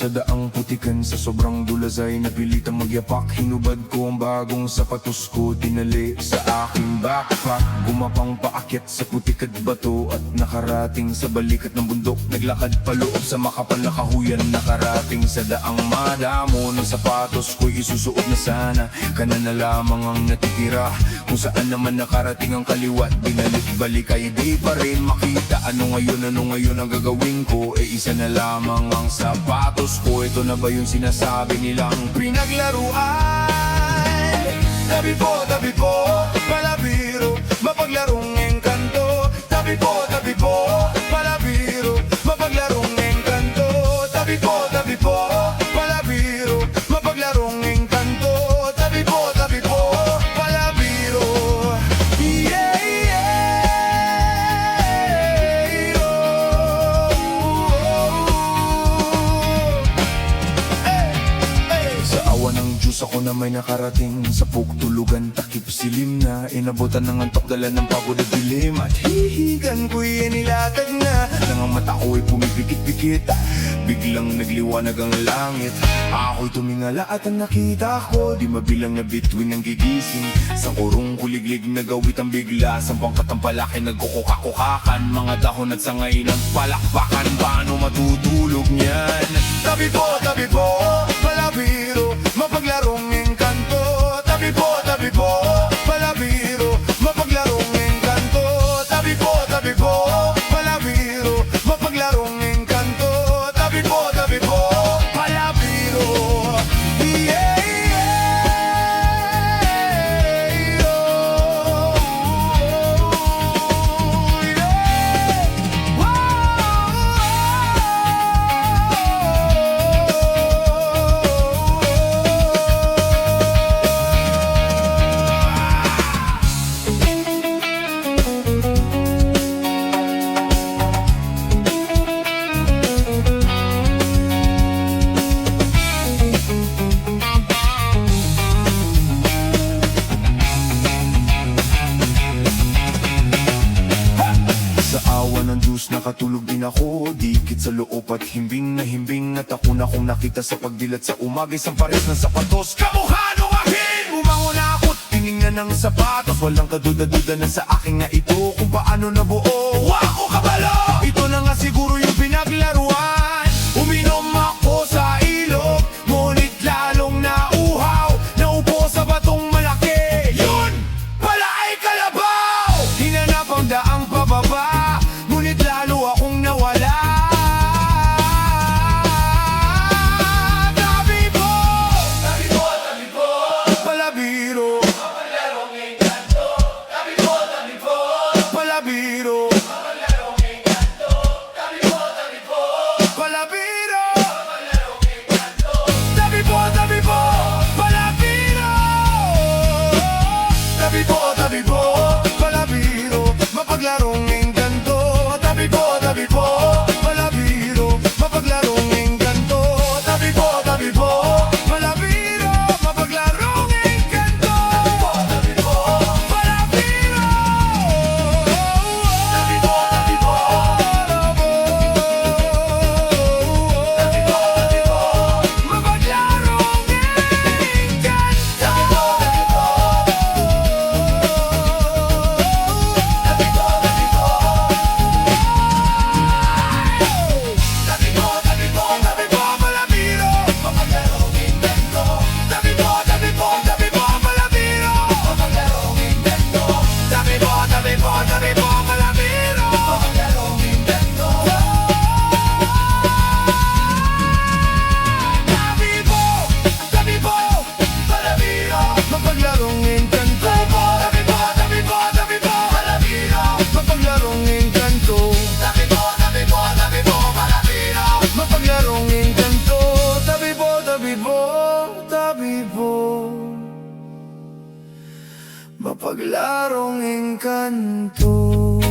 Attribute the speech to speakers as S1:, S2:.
S1: sa daang putikan, sa sobrang dulas ay napilitang magyapak. Hinubad ko ang bagong sapatos ko, tinali sa aking backpack. Gumapang paakyat sa putik at bato, at nakarating sa balikat ng bundok. Naglakad paloob sa makapal na kahuyan, nakarating sa daang madamo. Ng sapatos ko'y isusuot na sana, kana na lamang ang natitira. Kung saan naman nakarating ang kaliwat, binalik-balik ay di pa rin makita. Ano ngayon ang gagawin ko? Isa na lamang ang sapatos ko. Ito na ba yung sinasabi nilang pinaglaruan? Tabi po, palabiro, mapaglarong engkanto. Tabi po, palabiro, mapaglarong engkanto. Tabi po, palabiro, mapaglarong engkanto. Tabi po, palabiro. Yeah, yeah. Sa awa ng Diyos ako na may nakarating sa pugtulugan, takip silim na inabutan ng antok, dala ng pagod at dilim. At hihigan ko'y nilatag na, nang ang mata ko'y pumipikit-pikit. Biglang nagliwanag ang langit, ako'y tumingala at ang nakita ko, di mabilang na bituin ng gigising. Sa kurong kuliglig nagawit ang bigla, sampang katampalaki nagkukukakukakan. Mga dahon at sangay nagpalakpakan, paano matutulog niyan? Tabi po, palabiro, mapaglarong engkanto. Tabi po, palabiro, mapaglarong engkanto. Tabi po, palabiro, mapaglarong engkanto. Tabi po, palabiro. Yeah, yeah. Oh, yeah. Sa awa ng Diyos nakatulog din ako, dikit sa loob at himbing at ako na kung nakita sa pagdilat sa umaga, isang pares ng sapatos, kamukha nung akin. Bumangon na ako't tiningnan ng sapatos, walang kaduda-duda na sa akin nga ito, kung paano nabuo. Wako kabalo! Ito na nga siguro yung pinaglaruan. Uminom ako sa ilog, ngunit lalong nauhaw, naupo sa batong malaki. Yun pala ay kalabaw! Hinanap ang daang pababa, ngunit lalo akong nawala. Tabi po, palabiro, mapaglarong engkanto. Tabi po, palabiro, mapaglarong engkanto. Tabi po, palabiro, mapaglarong engkanto. Tabi po, palabiro. Tabi po, palabiro, mapaglarong engkanto. Tabi po, palabiro, mapaglarong engkanto. Tabi po, palabiro, mapaglarong engkanto. Palabiro. Mapaglarong mapaglarong engkanto.